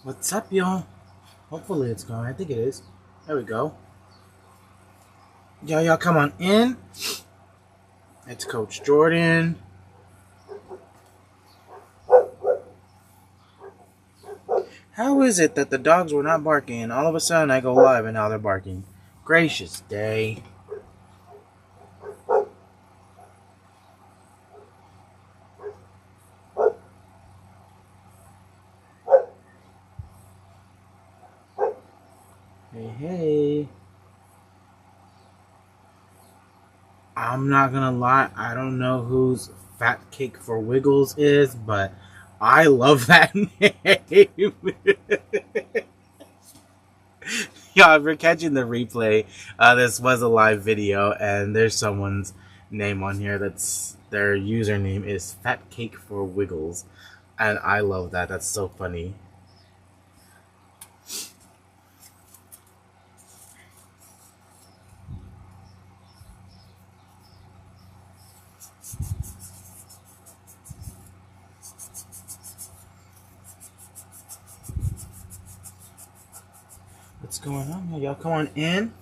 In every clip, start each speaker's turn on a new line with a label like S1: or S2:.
S1: What's up, y'all? Hopefully it's going. I think it is. There we go. Y'all come on in. It's Coach Jordan. How is it that the dogs were not barking and all of a sudden I go live and now they're barking? Gracious day. Hey. I'm not gonna lie, I don't know whose Fat Cake for Wiggles is, but I love that name. Yeah, if you're catching the replay, this was a live video, and there's someone's name on here that's their username is Fat Cake for Wiggles, and I love that. That's so funny. What's going on here? Y'all come on in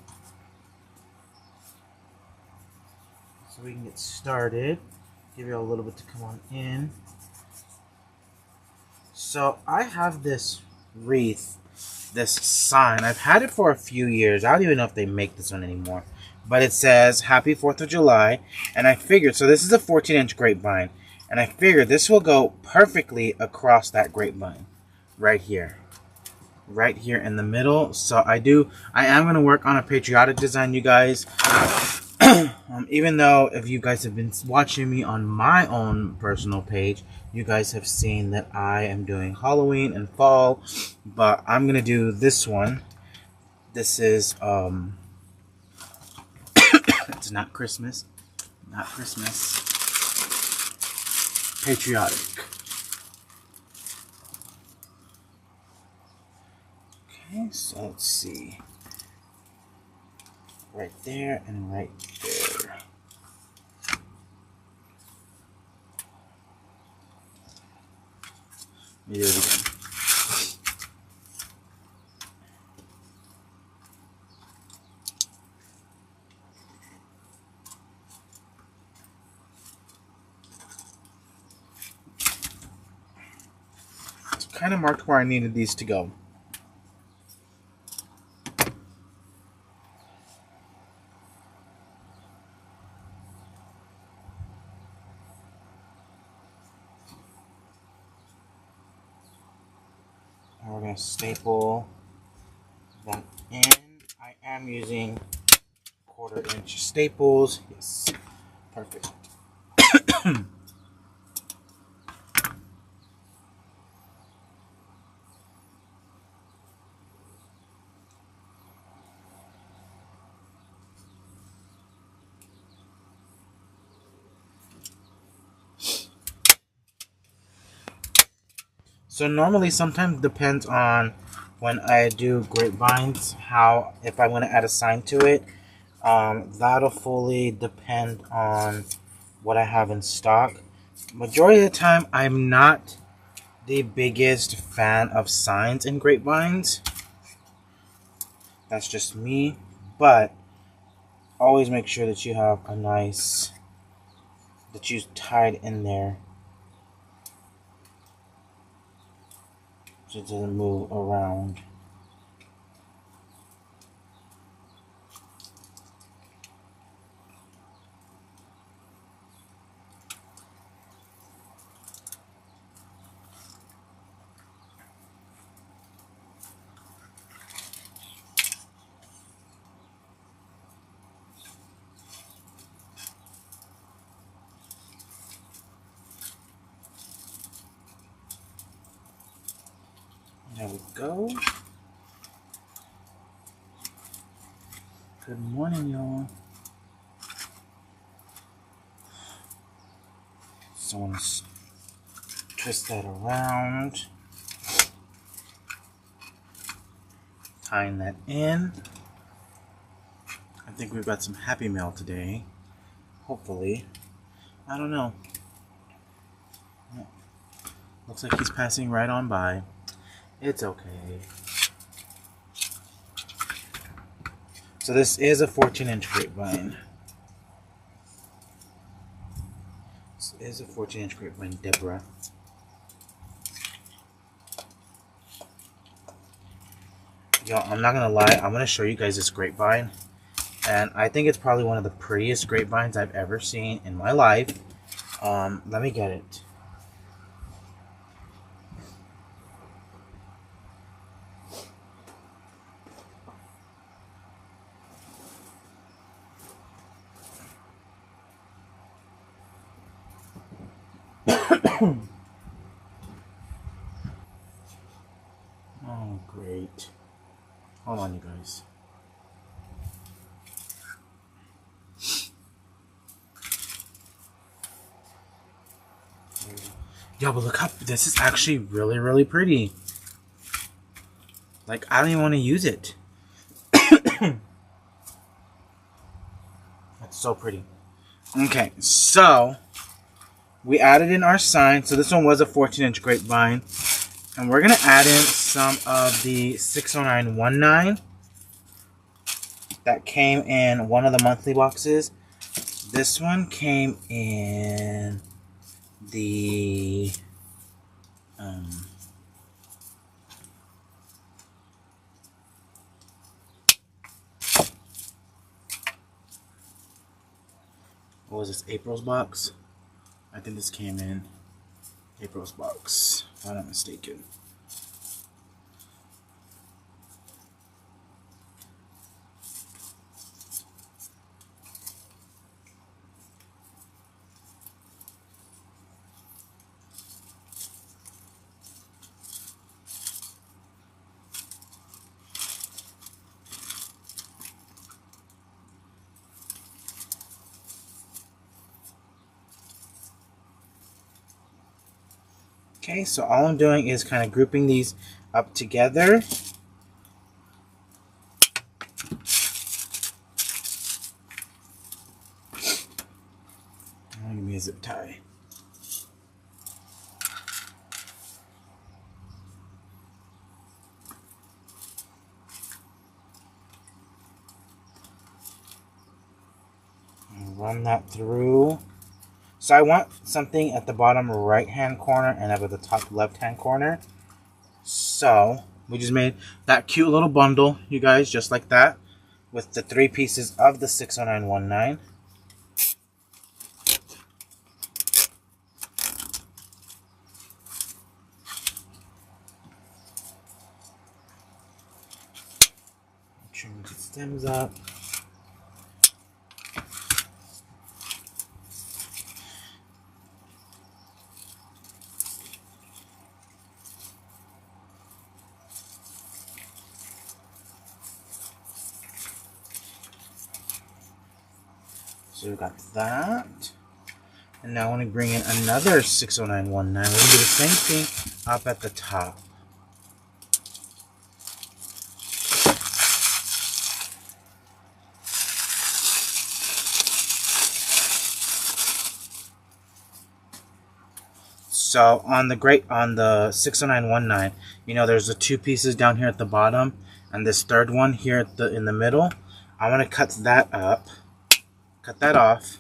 S1: so we can get started. Give you a little bit to come on in. So I have this wreath, this sign. I've had it for a few years. I don't even know if they make this one anymore. But it says Happy 4th of July. And I figured, so this is a 14-inch grapevine. And I figured this will go perfectly across that grapevine. Right here. Right here in the middle. So I am going to work on a patriotic design, you guys. Even though if you guys have been watching me on my own personal page, you guys have seen that I am doing Halloween and fall, but I'm going to do this one. This is, it's not Christmas. Not Christmas. Patriotic. Okay, so let's see. Right there and right there. Let me do it again. It's kind of marked where I needed these to go. And we're going to staple that in. I am using 1/4-inch staples. Yes, perfect. So normally, sometimes depends on when I do grapevines, if I want to add a sign to it. That'll fully depend on what I have in stock. Majority of the time, I'm not the biggest fan of signs in grapevines. That's just me. But always make sure that you have a nice, that you tied in there, so it doesn't move around. There we go. Good morning, y'all. So I'm going to twist that around. Tying that in. I think we've got some Happy Mail today. Hopefully. I don't know. Looks like he's passing right on by. It's okay. So this is a 14-inch grapevine. This is a 14-inch grapevine, Deborah. Y'all, I'm not gonna lie, I'm gonna show you guys this grapevine. And I think it's probably one of the prettiest grapevines I've ever seen in my life. Let me get it. Oh, great. Hold on, you guys. Yo, but look how this is actually really, really pretty. Like, I don't even want to use it. That's so pretty. Okay, so we added in our sign. So this one was a 14-inch grapevine. And we're going to add in some of the 60919 that came in one of the monthly boxes. This one came in the what was this, April's box? I think this came in April's box, if I'm not mistaken. Okay, so all I'm doing is kind of grouping these up together. Give me a zip tie. Run that through. So I want something at the bottom right hand corner and up at the top left hand corner. So we just made that cute little bundle, you guys, just like that, with the 3 pieces of the 60919. Trim the stems up. So we got that. And now I want to bring in another 60919. We're going to do the same thing up at the top. So on the 60919, you know, there's the 2 pieces down here at the bottom and this third one here at in the middle. I want to cut that up. Cut that off.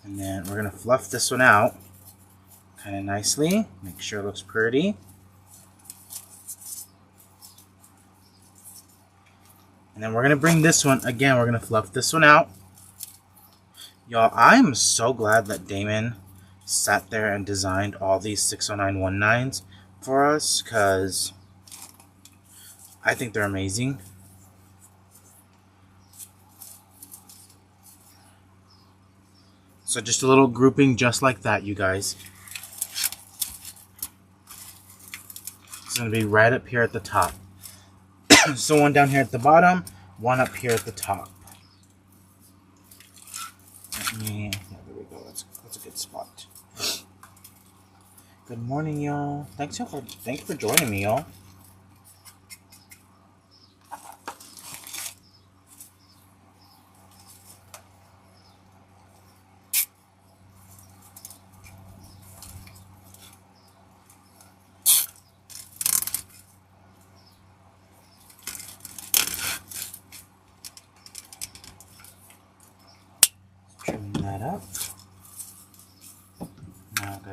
S1: And then we're going to fluff this one out kind of nicely. Make sure it looks pretty. And then we're going to bring this one, again, we're going to fluff this one out. Y'all, I'm so glad that Damon sat there and designed all these 60919s for us, because I think they're amazing. So just a little grouping just like that, you guys. It's going to be right up here at the top. So one down here at the bottom, one up here at the top. Yeah, there we go. That's a good spot. Good morning, y'all. Thank you for joining me, y'all.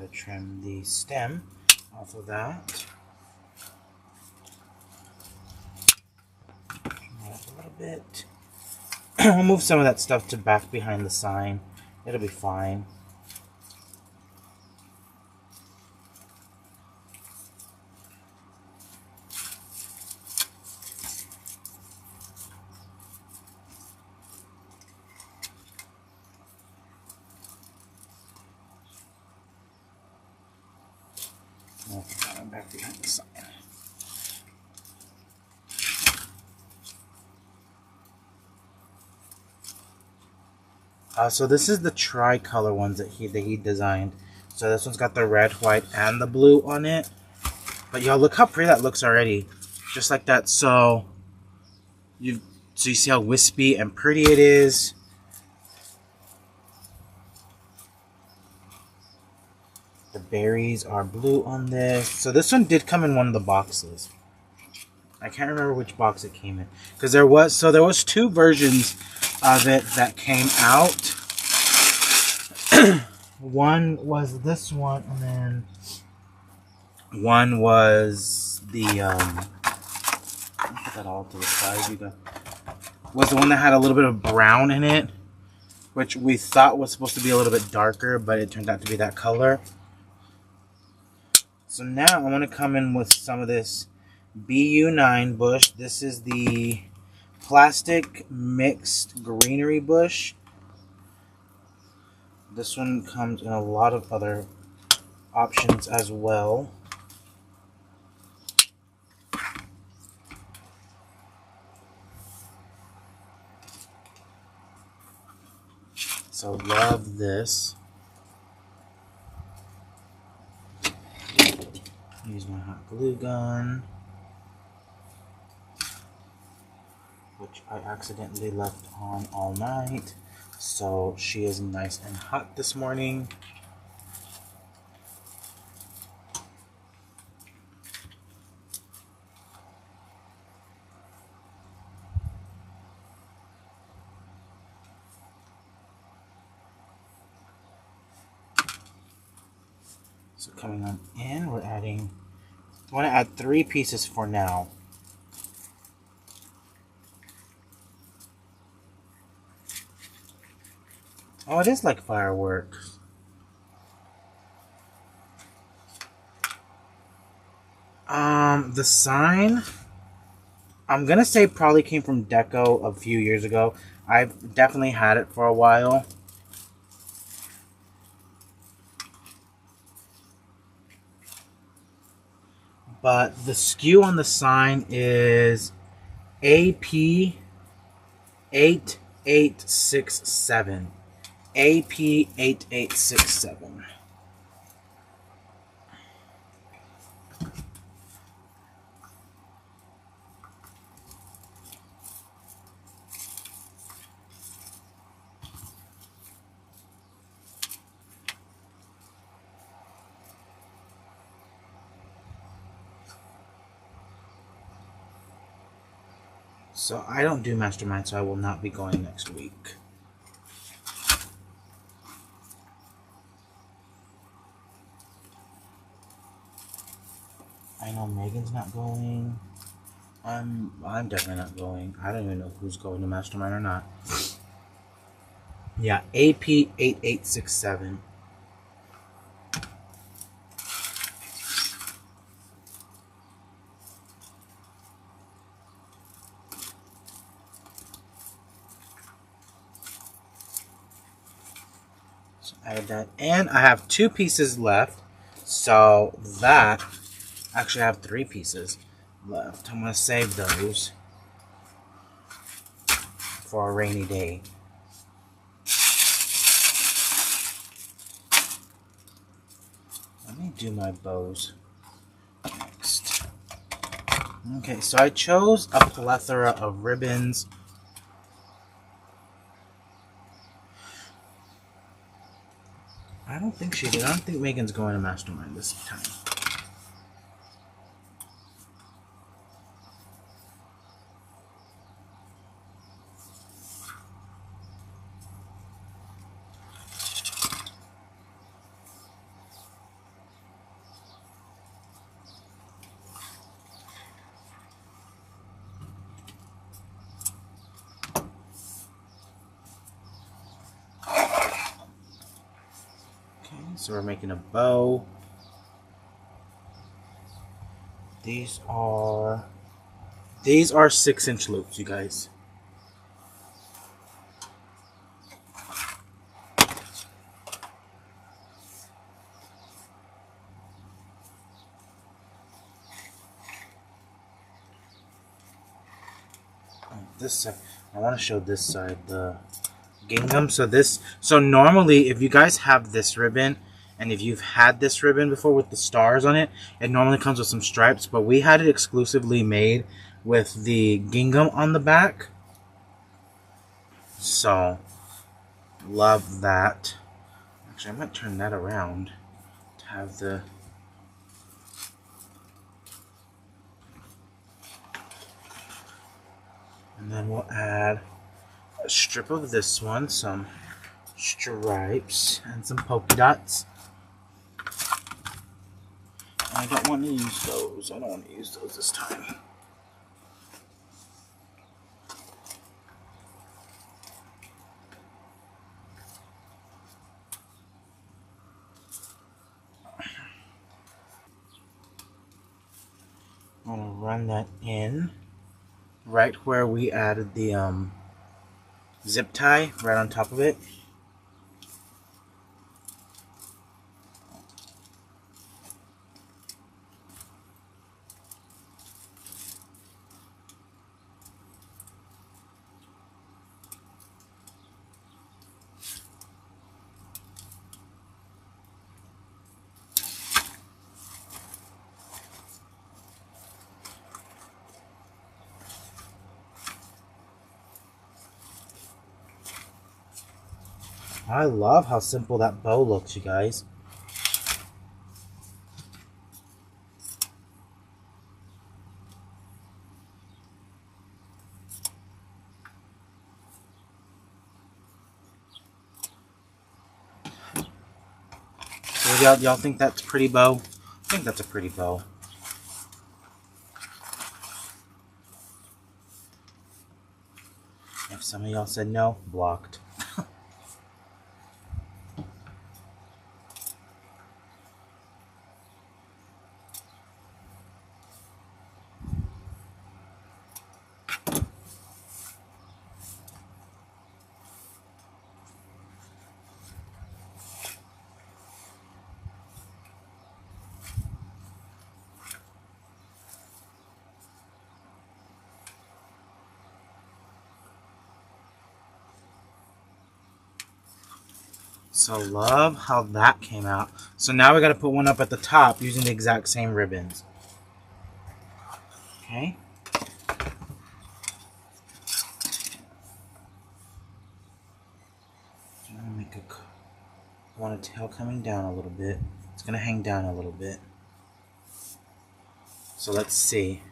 S1: Gotta trim the stem off of that. Trim that up a little bit. I'll move some of that stuff to back behind the sign. It'll be fine. Back behind the sign. So this is the tri-color ones that he designed. So this one's got the red, white, and the blue on it. But y'all, look how pretty that looks already, just like that. So you see how wispy and pretty it is. The berries are blue on this. So this one did come in one of the boxes. I can't remember which box it came in, because there was two versions of it that came out. One was this one, and then one was the put that all to the side. You go. Was the one that had a little bit of brown in it, which we thought was supposed to be a little bit darker, but it turned out to be that color. So now I want to come in with some of this BU9 bush. This is the plastic mixed greenery bush. This one comes in a lot of other options as well. So love this. Use my hot glue gun, which I accidentally left on all night, so she is nice and hot this morning. So coming on in, we're adding, I want to add 3 pieces for now. Oh, it is like fireworks. The sign, I'm gonna say probably came from Deco a few years ago. I've definitely had it for a while. But the SKU on the sign is AP8867. AP8867. So I don't do Mastermind, so I will not be going next week. I know Megan's not going. I'm definitely not going. I don't even know who's going to Mastermind or not. Yeah, AP8867. So added that, and I have 2 pieces left. So that actually I have 3 pieces left. I'm gonna save those for a rainy day. Let me do my bows next. Okay, so I chose a plethora of ribbons. I don't think she did. I don't think Megan's going to Mastermind this time. So we're making a bow. These are 6-inch loops, you guys. This side, I want to show this side, the gingham. So normally if you guys have this ribbon, and if you've had this ribbon before with the stars on it, it normally comes with some stripes, but we had it exclusively made with the gingham on the back. So love that. Actually, I might turn that around to have the and then we'll add a strip of this one, some stripes, and some polka dots. I don't want to use those. I don't want to use those this time. I'm going to run that in right where we added the zip tie, right on top of it. I love how simple that bow looks, you guys. So y'all think that's a pretty bow? I think that's a pretty bow. If some of y'all said no, blocked. So love how that came out. So now we got to put one up at the top using the exact same ribbons. Okay. I'm gonna make I want a tail coming down a little bit. It's gonna hang down a little bit. So let's see.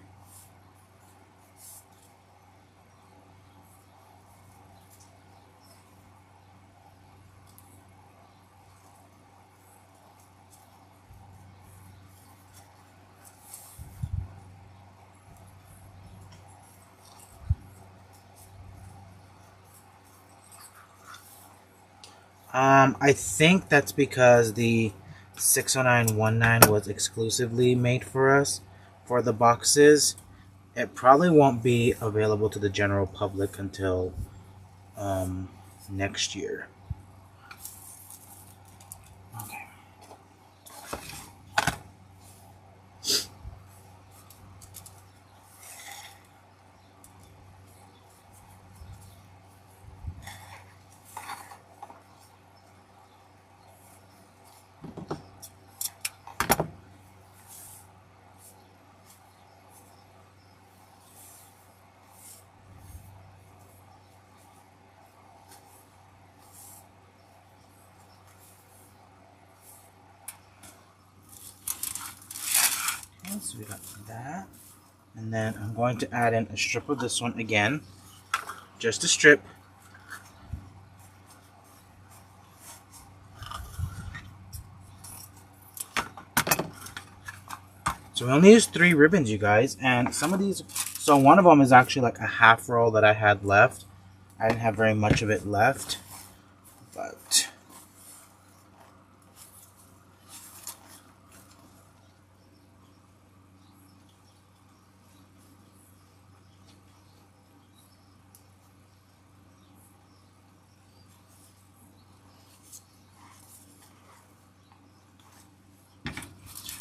S1: I think that's because the 60919 was exclusively made for us for the boxes. It probably won't be available to the general public until next year. Okay. So we got that, and then I'm going to add in a strip of this one again, just a strip. So we only used 3 ribbons, you guys, and some of these, so one of them is actually like a half roll that I had left. I didn't have very much of it left, but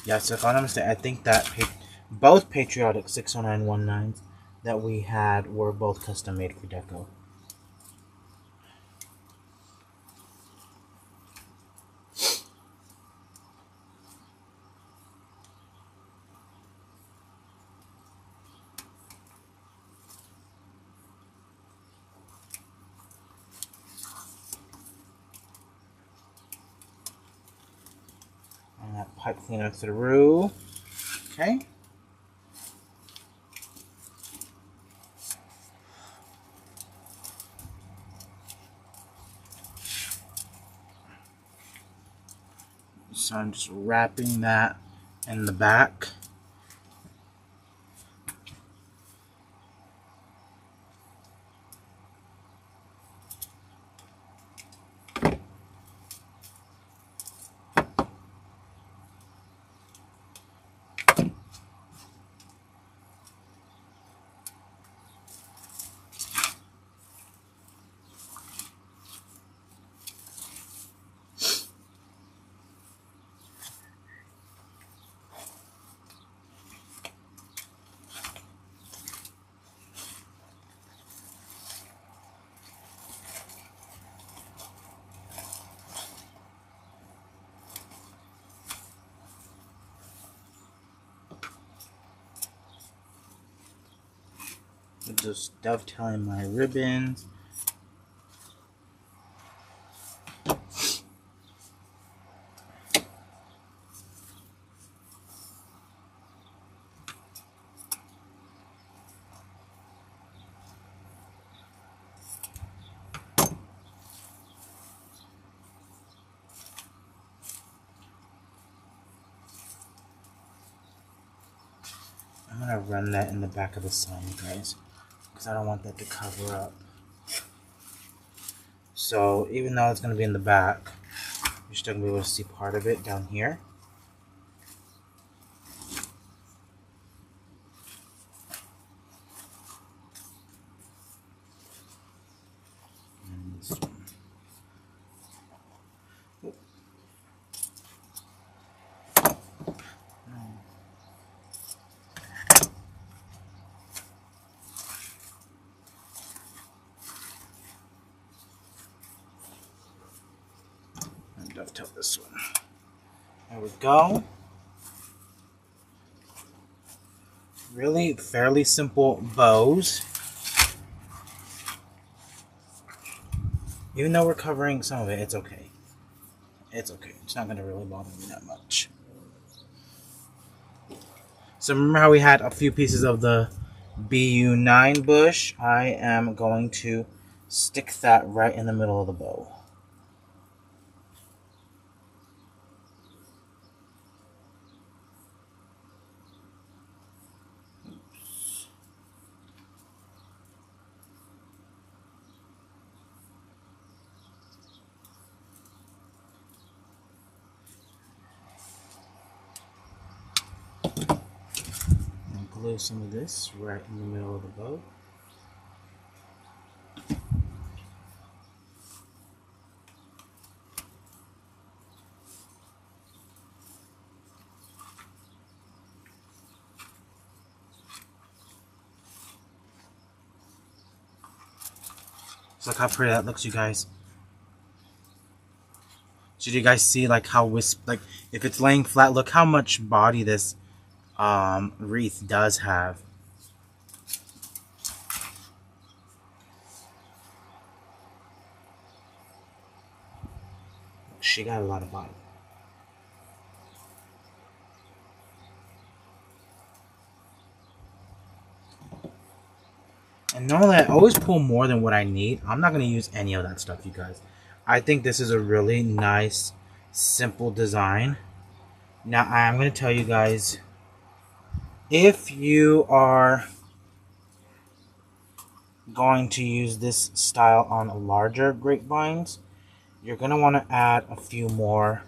S1: Yes, if I'm not mistaken, I think that both Patriotic 60919s that we had were both custom made for deco. And that pipe cleaner through. Okay. So I'm just wrapping that in the back. Just dovetailing my ribbons. I'm gonna run that in the back of the sign, guys, because I don't want that to cover up. So even though it's gonna be in the back, you're still gonna be able to see part of it down here. And this one. Dovetail this one. There we go. Really fairly simple bows. Even though we're covering some of it, it's okay. It's okay. It's not going to really bother me that much. So remember how we had a few pieces of the BU9 bush? I am going to stick that right in the middle of the bow. Glue some of this right in the middle of the bow. So look how pretty that looks, you guys. Did you guys see like how like if it's laying flat, look how much body this wreath does have. She got a lot of body. And normally I always pull more than what I need. I'm not going to use any of that stuff, you guys. I think this is a really nice, simple design. Now I'm going to tell you guys, if you are going to use this style on larger grapevines, you're going to want to add a few more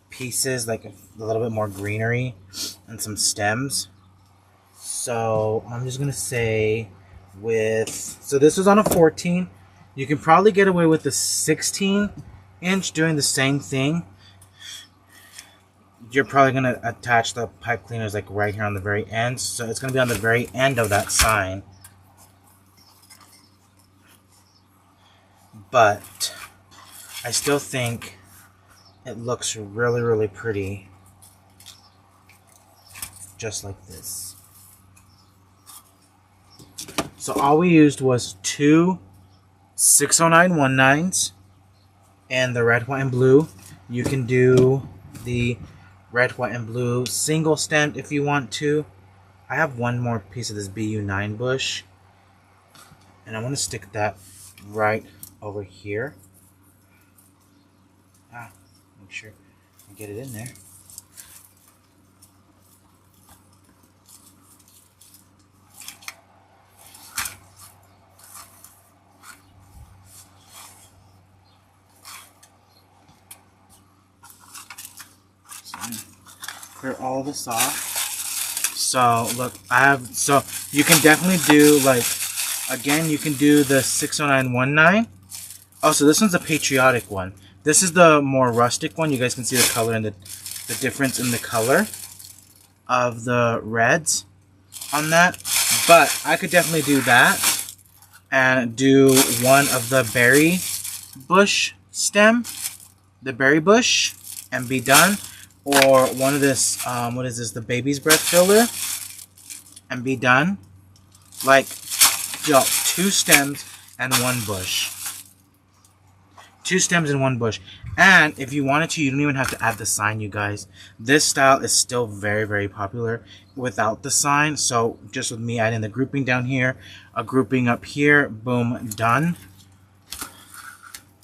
S1: pieces, like a little bit more greenery and some stems. So I'm just going to say so this was on a 14. You can probably get away with the 16 inch, doing the same thing. You're probably going to attach the pipe cleaners like right here on the very end. So it's going to be on the very end of that sign. But I still think it looks really, really pretty. Just like this. So all we used was two 60919s and the red, white, and blue. You can do the red, white, and blue single stem if you want to. I have one more piece of this BU9 bush, and I want to stick that right over here. Make sure I get it in there. Clear all of this off. So look, so you can definitely do, like, again, you can do the 60919. Oh, so this one's a patriotic one. This is the more rustic one. You guys can see the color and the difference in the color of the reds on that. But I could definitely do that and do one of the berry bush stem, the berry bush, and be done. Or one of this, what is this, the baby's breath filler, and be done. Like, yo, 2 stems and 1 bush. 2 stems and 1 bush. And if you wanted to, you don't even have to add the sign, you guys. This style is still very, very popular without the sign. So just with me adding the grouping down here, a grouping up here, boom, done.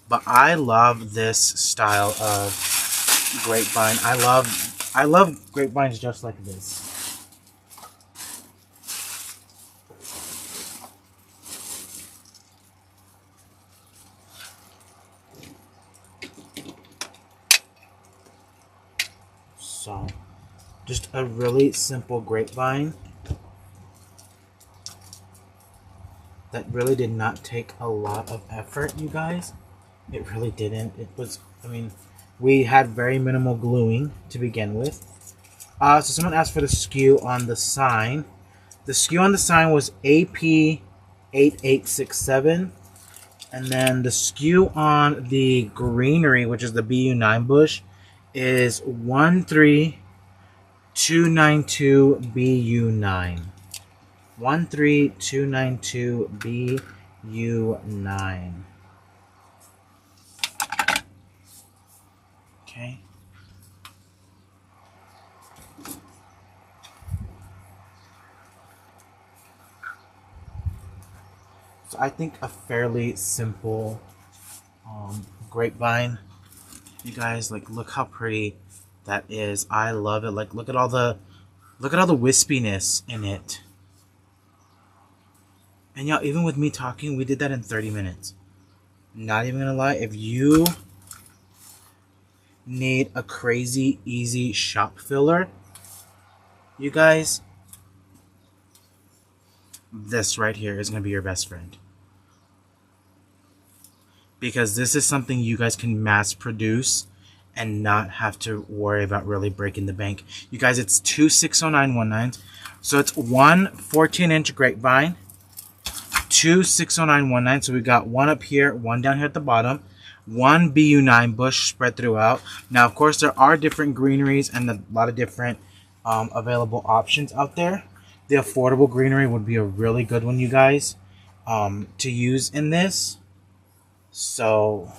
S1: But I love this style of grapevine. I love grapevines just like this. So, just a really simple grapevine that really did not take a lot of effort, you guys. It really didn't. It was, I mean, we had very minimal gluing to begin with. So someone asked for the SKU on the sign. The SKU on the sign was AP8867. And then the SKU on the greenery, which is the BU9 bush, is 13292BU9. 13292BU9. Okay. So I think a fairly simple grapevine. You guys, like, look how pretty that is. I love it. Like, look at all the wispiness in it. And y'all, even with me talking, we did that in 30 minutes. Not even gonna lie, if you need a crazy easy shop filler, you guys, this right here is gonna be your best friend, because this is something you guys can mass produce and not have to worry about really breaking the bank. You guys, it's 2 60919s, so it's 1 14-inch grapevine, 2 60919, so we got one up here, one down here at the bottom, 1 BU9 bush spread throughout. Now, of course, there are different greeneries and a lot of different available options out there. The affordable greenery would be a really good one, you guys, to use in this. So,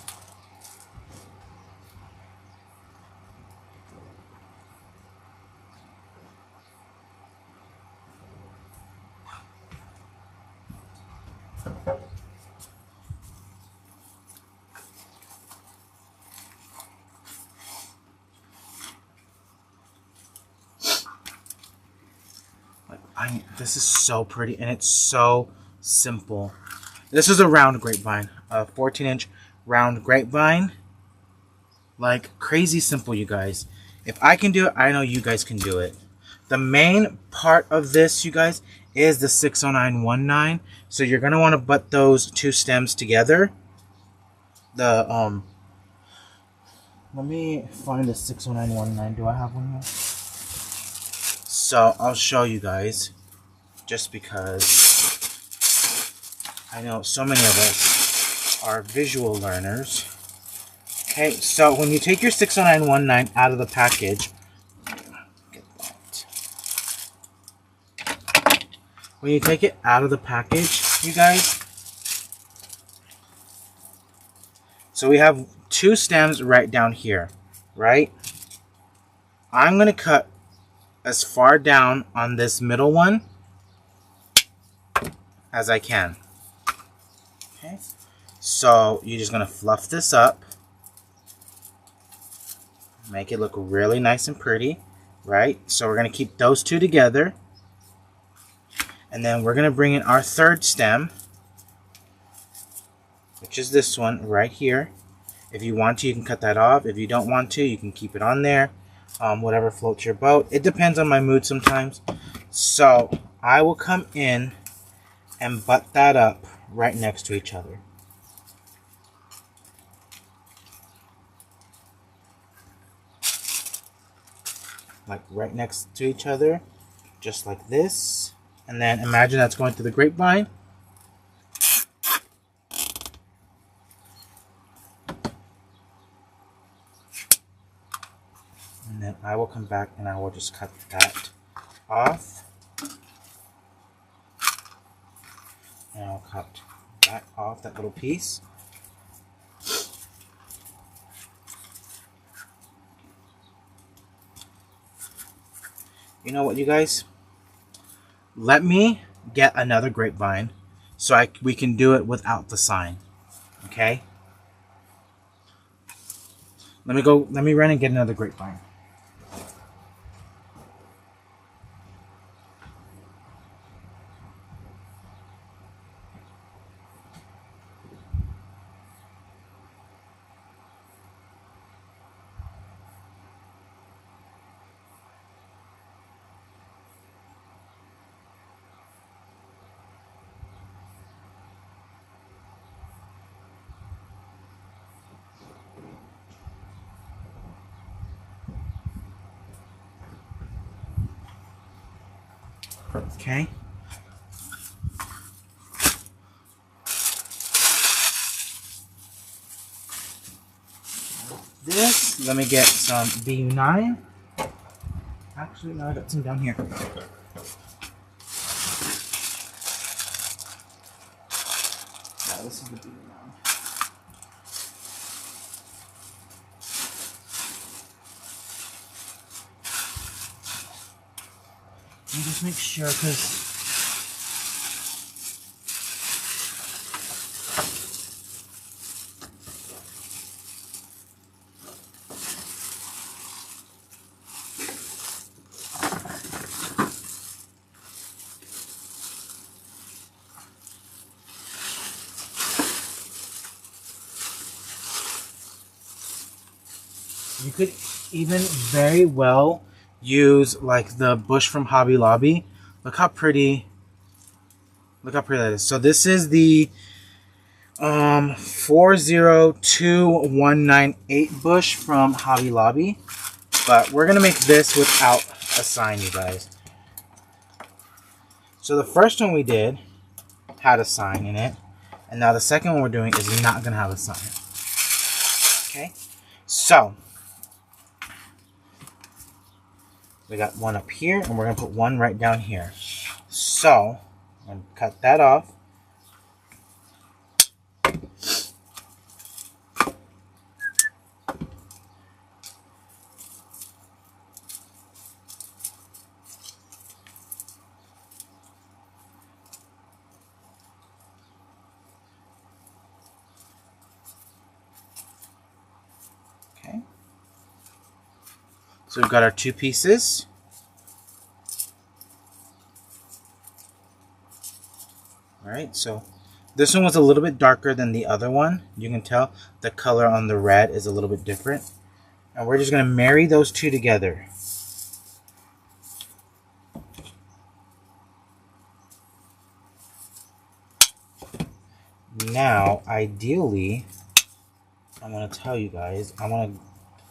S1: this is so pretty, and it's so simple. This is a round grapevine, a 14-inch round grapevine. Like, crazy simple, you guys. If I can do it, I know you guys can do it. The main part of this, you guys, is the 60919. So you're going to want to butt those 2 stems together. The Let me find a 60919. Do I have one here? So I'll show you guys, just because I know so many of us are visual learners. Okay, so when you take your 60919 out of the package, get that. When you take it out of the package, you guys, so we have 2 stems right down here, right? I'm going to cut as far down on this middle one as I can. Okay, so you're just going to fluff this up. Make it look really nice and pretty, right? So we're going to keep those 2 together. And then we're going to bring in our 3rd stem, which is this one right here. If you want to, you can cut that off. If you don't want to, you can keep it on there. Whatever floats your boat. It depends on my mood sometimes. So I will come in and butt that up right next to each other. Like right next to each other, just like this. And then imagine that's going through the grapevine. And then I will come back and I will just cut that off. And I'll cut that off, that little piece. You know what, you guys? Let me get another grapevine so we can do it without the sign. Okay? Let me run and get another grapevine. Okay. This, let me get some BU9. Actually, no, I got some down here. Yeah, this is the BU9. Let me just make sure, because you could even very well use like the bush from Hobby Lobby. Look how pretty that is. So this is the 402198 bush from Hobby Lobby, but we're gonna make this without a sign, you guys. So the first one we did had a sign in it, and now the second one we're doing is not gonna have a sign. Okay, so we got one up here, and we're going to put one right down here. So, I'm going to cut that off. Okay. So we've got our 2 pieces. Alright, so this one was a little bit darker than the other one. You can tell the color on the red is a little bit different. And we're just going to marry those 2 together. Now, ideally, I'm going to tell you guys,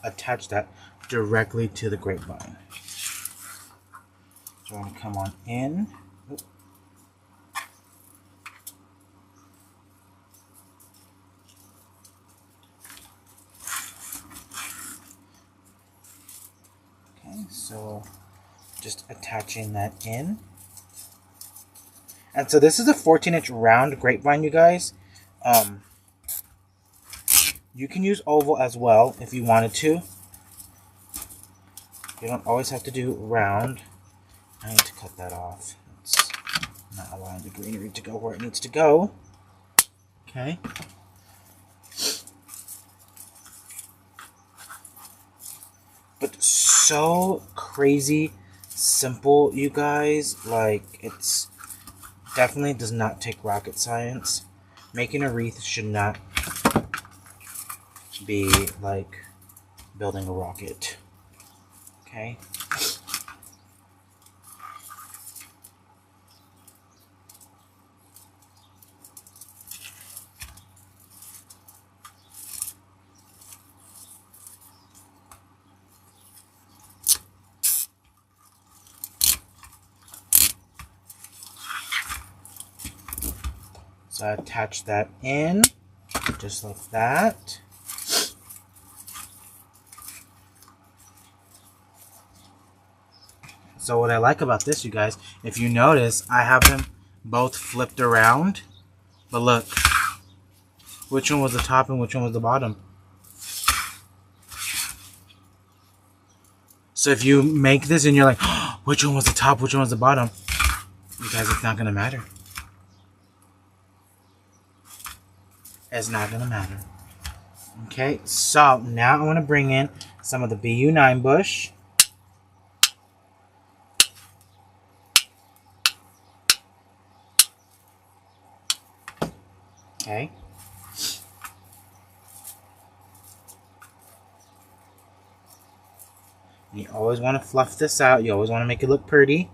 S1: attach that directly to the grapevine. So I'm going to come on in. Okay, so just attaching that in. And so this is a 14-inch round grapevine, you guys. You can use oval as well if you wanted to. You don't always have to do round. I need to cut that off. It's not allowing the greenery to go where it needs to go. Okay. But so crazy simple, you guys. Like, it's definitely does not take rocket science. Making a wreath should not be like building a rocket. Okay. So I attach that in just like that. So what I like about this, you guys, if you notice, I have them both flipped around. But look, which one was the top and which one was the bottom? So if you make this and you're like, oh, which one was the top, which one was the bottom? You guys, it's not going to matter. It's not going to matter. Okay, so now I want to bring in some of the BU9 bush. Okay. And you always want to fluff this out. You always want to make it look pretty.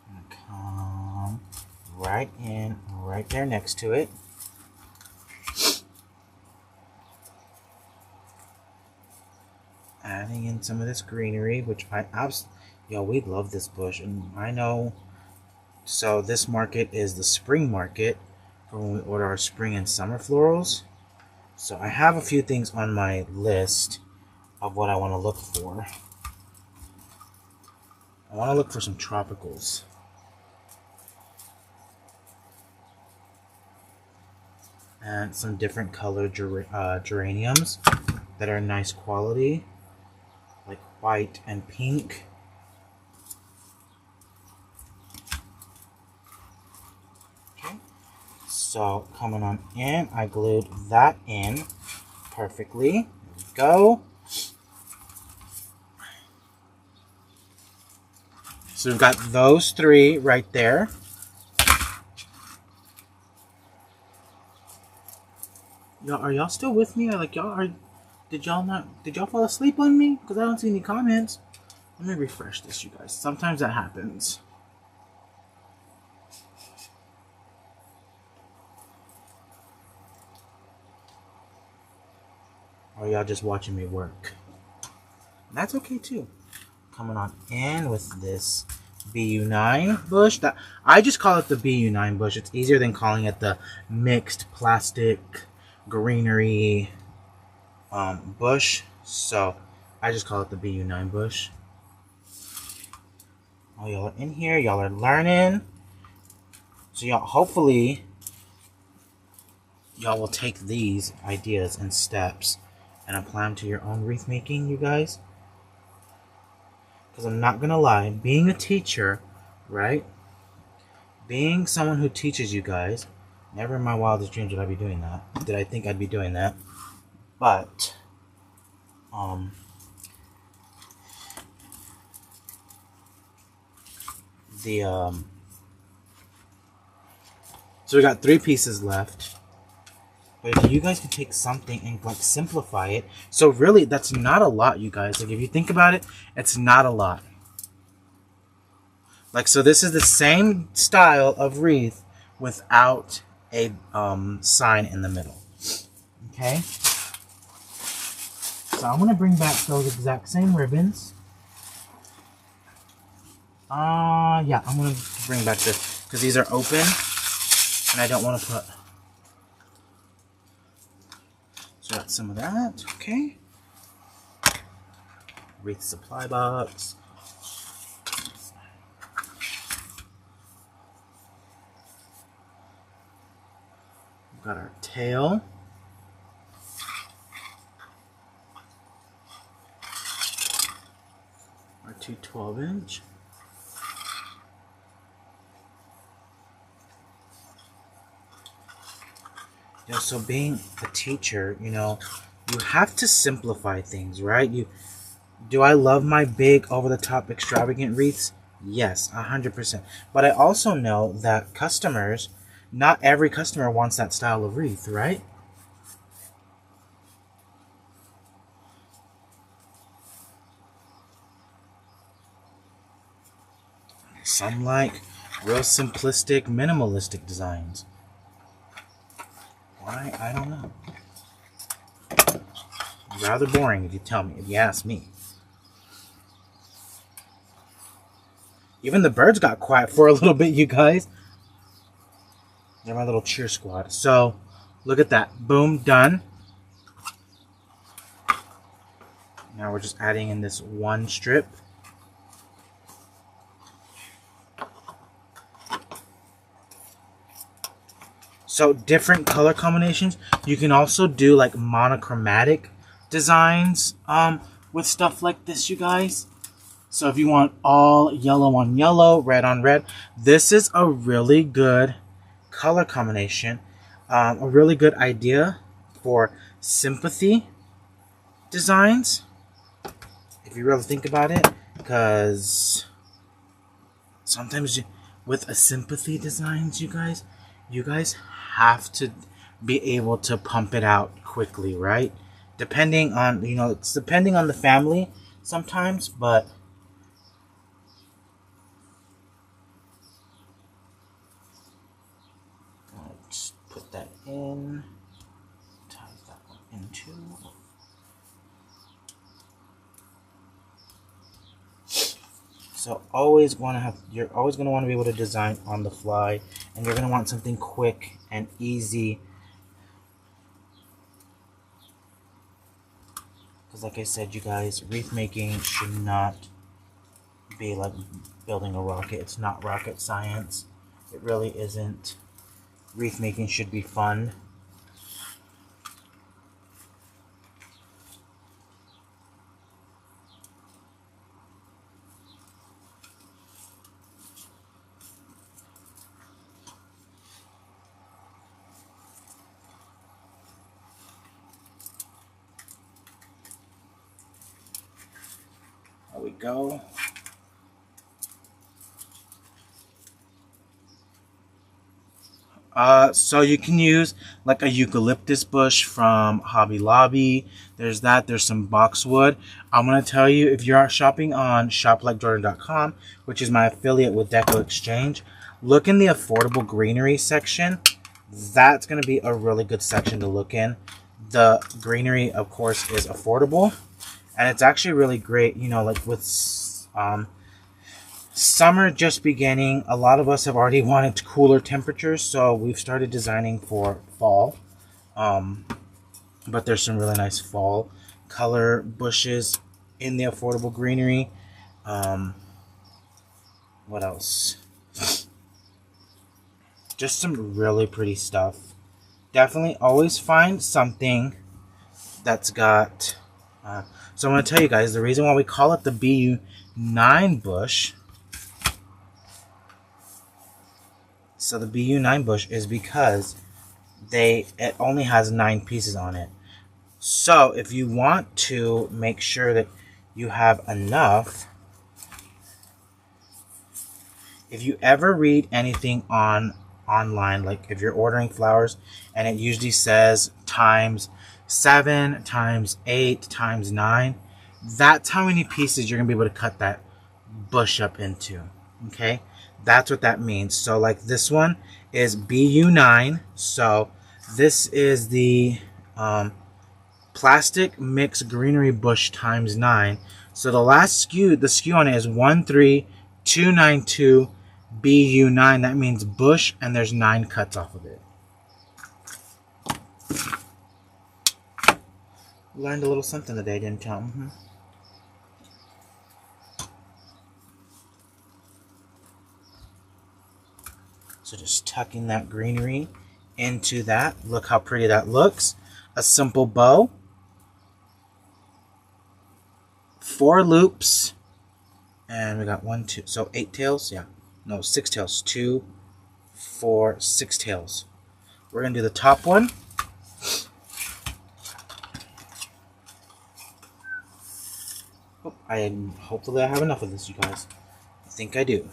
S1: And come right in, right there next to it. Adding in some of this greenery, which I absolutely, yo, we love this bush, and I know. So this market is the spring market for when we order our spring and summer florals. So I have a few things on my list of what I want to look for. I want to look for some tropicals. And some different colored geraniums that are nice quality, like white and pink. Okay, so coming on in, I glued that in perfectly. There we go. So we've got those three right there. Y'all, are y'all still with me? Or like y'all are? Did y'all fall asleep on me? Because I don't see any comments. Let me refresh this, you guys. Sometimes that happens. Or y'all just watching me work. That's okay too. Coming on in with this BU9 bush. That I just call it the BU9 bush. It's easier than calling it the mixed plastic greenery bush. So I just call it the BU9 bush. Oh, y'all are in here. Y'all are learning. So y'all, hopefully, y'all will take these ideas and steps and apply them to your own wreath making, you guys. Because I'm not going to lie, being a teacher, right? Being someone who teaches you guys, never in my wildest dreams did I be doing that. Did I think I'd be doing that? But, so we got 3 pieces left. But if you guys can take something and like simplify it, so really that's not a lot, you guys. Like if you think about it, it's not a lot. Like, so this is the same style of wreath without a sign in the middle. Okay. So I'm going to bring back those exact same ribbons. Yeah, I'm going to bring back this because these are open and I don't want to put... So got some of that. Okay. Wreath supply box. We've got our tail. Our two 12-inch. You know, so being a teacher, you know, you have to simplify things, right? Do I love my big, over-the-top, extravagant wreaths? Yes, 100%. But I also know that customers, not every customer wants that style of wreath, right? Some like real simplistic, minimalistic designs. Why? I don't know. Rather boring if you tell me, if you ask me. Even the birds got quiet for a little bit, you guys. They're my little cheer squad. So, look at that. Boom, done. Now we're just adding in this one strip. So, different color combinations. You can also do like monochromatic designs with stuff like this, you guys. So if you want all yellow on yellow, red on red, this is a really good color combination. A really good idea for sympathy designs, if you really think about it. Because sometimes with a sympathy designs, you guys have to be able to pump it out quickly, right? Depending on, you know, it's depending on the family sometimes, but just put that in, tie that one in too. So always want to have, you're always going to want to be able to design on the fly, and you're going to want something quick and easy. Because like I said, you guys, wreath making should not be like building a rocket. It's not rocket science. It really isn't. Wreath making should be fun. There we go. So you can use like a eucalyptus bush from Hobby Lobby. There's that. There's some boxwood. I'm going to tell you, if you're shopping on shoplikejordan.com, which is my affiliate with DecoExchange, look in the affordable greenery section. That's going to be a really good section to look in. The greenery, of course, is affordable. And it's actually really great, you know, like with summer just beginning, a lot of us have already wanted cooler temperatures, so we've started designing for fall. But there's some really nice fall color bushes in the affordable greenery. What else? Just some really pretty stuff. Definitely always find something that's got... so I'm going to tell you guys, the reason why we call it the BU9 bush... So the BU9 bush is because it only has 9 pieces on it. So if you want to make sure that you have enough, if you ever read anything online, like if you're ordering flowers and it usually says times 7, times 8, times 9, that's how many pieces you're going to be able to cut that bush up into. Okay, that's what that means. So like this one is BU9. So this is the plastic mix greenery bush times 9. So the last SKU, the SKU on it is 13292 BU9. That means bush, and there's 9 cuts off of it. Learned a little something today, didn't you? So just tucking that greenery into that. Look how pretty that looks. A simple bow. 4 loops. And we got 1, 2. So 8 tails? Yeah. No, 6 tails. 2, 4, 6 tails. We're going to do the top one. Oh, hopefully I have enough of this, you guys. I think I do.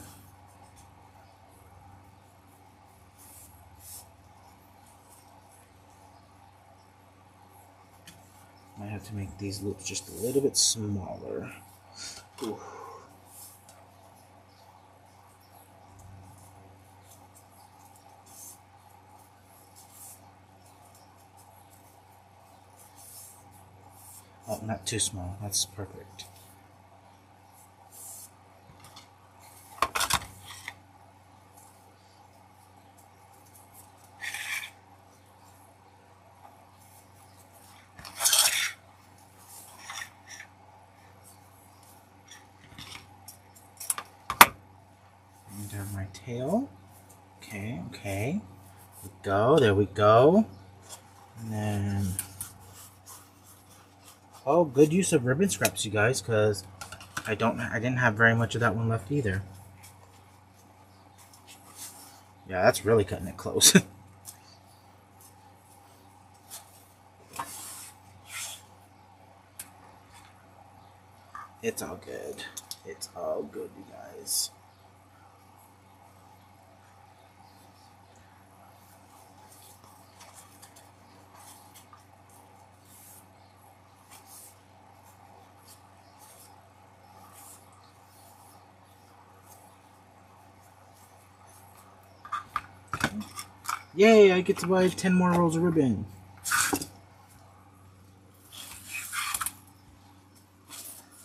S1: Might have to make these loops just a little bit smaller. Ooh. Oh, not too small. That's perfect. Down my tail. Okay, okay. There we go. And then, oh, good use of ribbon scraps, you guys, because I didn't have very much of that one left either. Yeah, that's really cutting it close. It's all good. It's all good, you guys. Yay, I get to buy 10 more rolls of ribbon.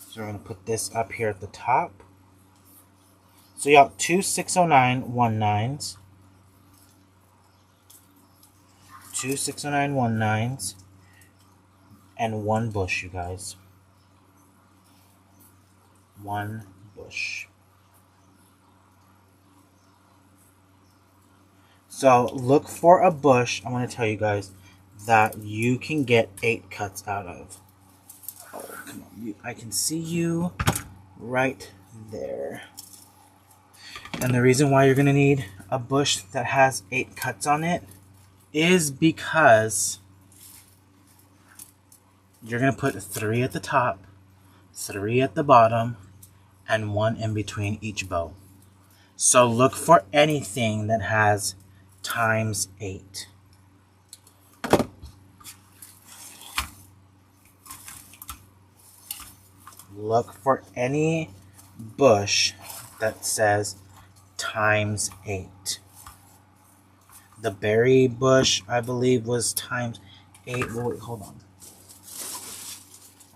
S1: So we're going to put this up here at the top. So you got 2 60919s. 2 60919s. And 1 bush, you guys. 1 bush. So look for a bush, I want to tell you guys, that you can get 8 cuts out of. Oh, come on. I can see you right there. And the reason why you're going to need a bush that has 8 cuts on it is because you're going to put 3 at the top, 3 at the bottom, and 1 in between each bow. So look for anything that has times 8. Look for any bush that says times 8. The berry bush, I believe, was times 8. Wait, hold on.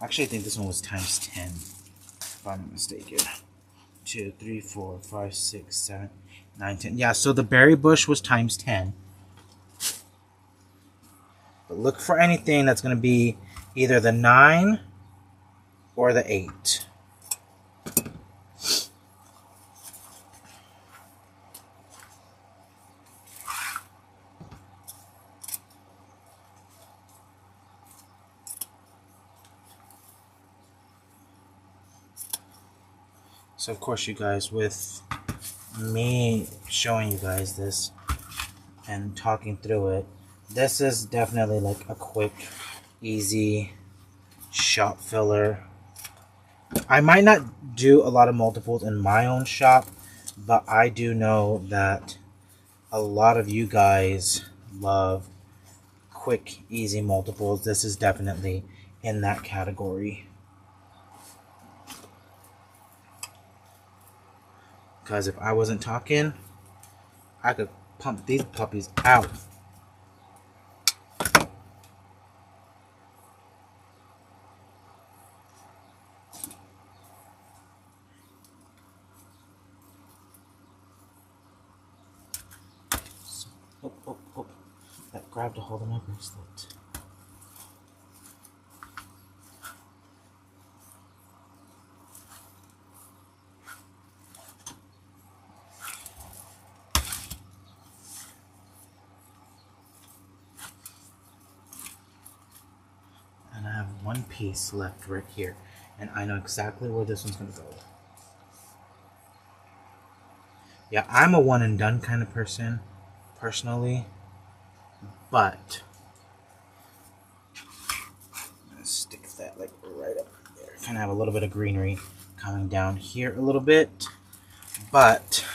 S1: Actually, I think this one was times 10, if I'm not mistaken. 2, 3, 4, 5, 6, 7, 9, 10. Yeah, so the berry bush was times 10. But look for anything that's going to be either the 9 or the 8. So of course, you guys, with me showing you guys this and talking through it, this is definitely like a quick, easy shop filler. I might not do a lot of multiples in my own shop, but I do know that a lot of you guys love quick, easy multiples. This is definitely in that category. Because if I wasn't talking, I could pump these puppies out. So, oh. That grabbed a hold of my bracelet. And I have one piece left right here. And I know exactly where this one's going to go. Yeah, I'm a one and done kind of person, personally. But I'm going to stick that like right up there. Kind of have a little bit of greenery coming down here a little bit. But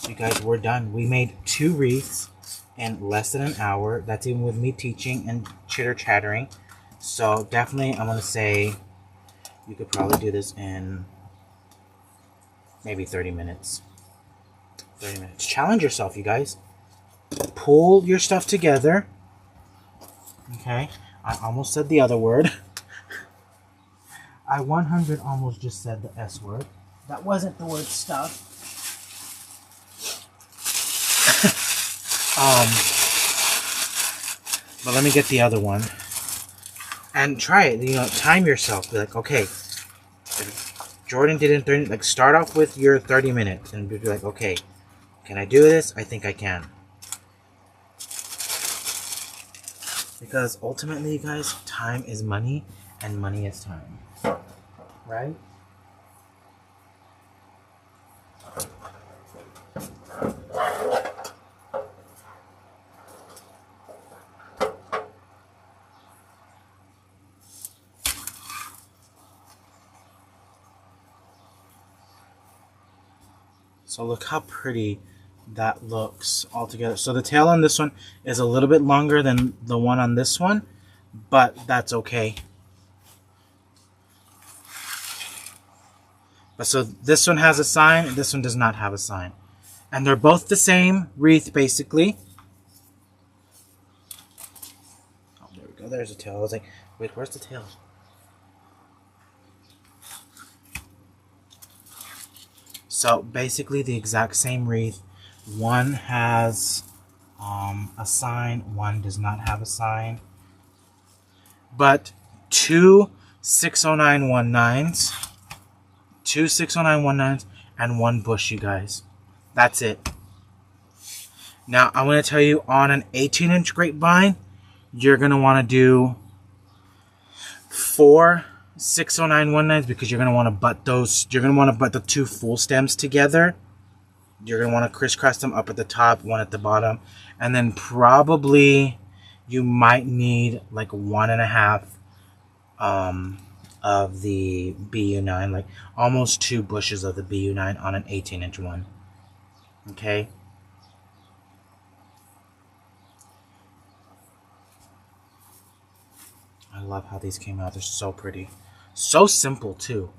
S1: you guys, we're done. We made 2 wreaths in less than an hour. That's even with me teaching and chitter-chattering. So definitely, I'm going to say you could probably do this in maybe 30 minutes. 30 minutes. Challenge yourself, you guys. Pull your stuff together. Okay. I almost said the other word. I 100 almost just said the S word. That wasn't the word stuff. But let me get the other one. And try it. You know, time yourself. Be like, okay, if Jordan did it in 30, like start off with your 30 minutes and be like, okay, can I do this? I think I can. Because ultimately, you guys, time is money and money is time. Right? So look how pretty that looks all together. So the tail on this one is a little bit longer than the one on this one, but that's okay. But so this one has a sign and this one does not have a sign. And they're both the same wreath basically. Oh, there we go. There's a tail. I was like, wait, where's the tail? So basically the exact same wreath. One has a sign, one does not have a sign. But 2 60919s, 2 60919s, and 1 bush, you guys. That's it. Now I'm going to tell you, on an 18-inch grapevine, you're going to want to do 4 60919s because you're going to want to butt those. You're going to want to butt the 2 full stems together. You're going to want to crisscross them up at the top, one at the bottom. And then probably you might need like 1.5 of the BU9, like almost 2 bushes of the BU9 on an 18-inch one. Okay? I love how these came out. They're so pretty. So simple, too.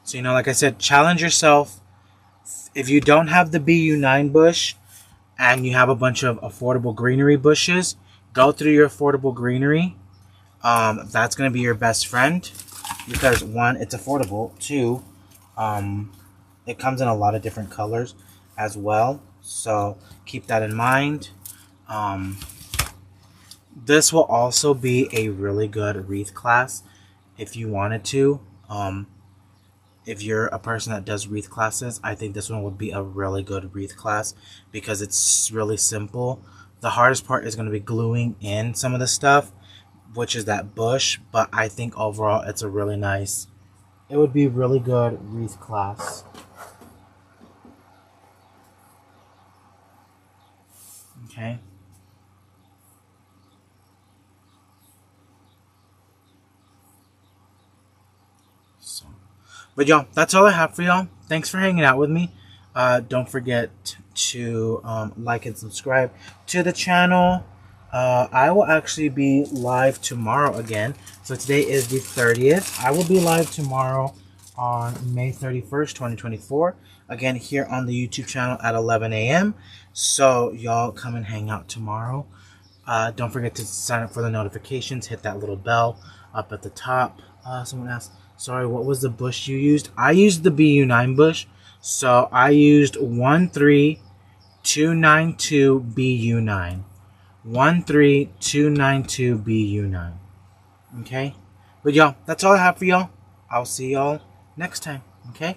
S1: So, you know, like I said, challenge yourself. If you don't have the BU9 bush and you have a bunch of affordable greenery bushes, go through your affordable greenery. That's going to be your best friend because, 1, it's affordable. 2, it comes in a lot of different colors as well. So keep that in mind. This will also be a really good wreath class if you wanted to. If you're a person that does wreath classes, I think this one would be a really good wreath class because it's really simple. The hardest part is going to be gluing in some of the stuff, which is that bush, but I think overall it's a really nice, it would be a really good wreath class. Okay. So, but y'all, that's all I have for y'all. Thanks for hanging out with me. Don't forget to like and subscribe to the channel. I will actually be live tomorrow again. So today is the 30th. I will be live tomorrow on May 31st, 2024. Again, here on the YouTube channel at 11 a.m. So y'all come and hang out tomorrow. Don't forget to sign up for the notifications. Hit that little bell up at the top. Someone asked, sorry, what was the bush you used? I used the BU9 bush. So I used 13292 BU9. 13292 BU9. Okay? But y'all, that's all I have for y'all. I'll see y'all next time. Okay?